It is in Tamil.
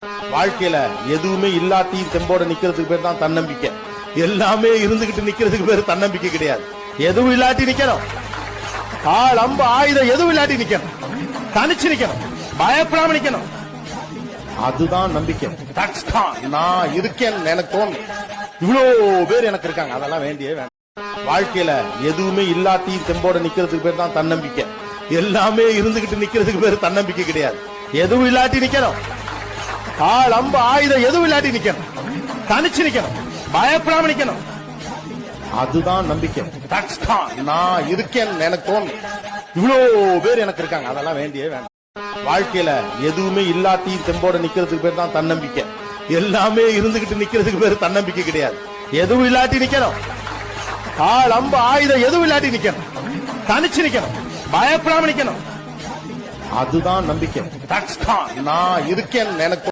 வாழ்க்கையில எதுவுமே இல்லாட்டி தெம்போட நிக்கிறதுக்கு பேர் தான் தன்னம்பிக்கை. எல்லாமே இருந்துகிட்டு நிக்கிறதுக்கு பேர் தன்னம்பிக்கை கிடையாது. எதுவும் இல்லாட்டி நிக்கணும். ஆள் அம்பு ஆயுதம் எதுவும் இல்லாட்டி நிக்கணும். தனிச்சு நிக்கணும். பயப்படாம நிக்கணும். அதுதான் நம்பிக்கை. நான் இருக்கேன் எனக்கு தோணும். இவ்வளவு பேர் எனக்கு இருக்காங்க. அதெல்லாம் வேண்டியே வேண்டாம். வாழ்க்கையில எதுவுமே இல்லாட்டி தெம்போட நிக்கிறதுக்கு பேர் தான் தன்னம்பிக்கை. எல்லாமே இருந்துகிட்டு நிக்கிறதுக்கு பேர் தன்னம்பிக்கை கிடையாது. எதுவும் இல்லாட்டி நிக்கணும். ஆள் அம்பு ஆயுதம் எதுவும் இல்லாட்டி நிக்கணும். தனிச்சு நிக்கணும். பயப்படாம நிக்கணும். அதுதான் நம்பிக்கை. நான் இருக்கேன் எனக்கு தோணும். இவ்வளவு பேர் எனக்கு இருக்காங்க. அதெல்லாம் வேண்டியே வேண்டாம். வாழ்க்கையில எதுவுமே இல்லாட்டி தெம்போட நிக்கிறதுக்கு பேர் தான் தன்னம்பிக்கை. எல்லாமே இருந்துகிட்டு நிக்கிறதுக்கு பேர் தன்னம்பிக்கை கிடையாது. எதுவும் இல்லாட்டி நிக்கணும். ஆள் அம்பு ஆயுதம் எதுவும் இல்லாட்டி நிக்கணும். தனிச்சு நிக்கணும். பயப்படாம நிக்கணும். அதுதான் நம்பிக்கை. நான் இருக்கேன் எனக்கு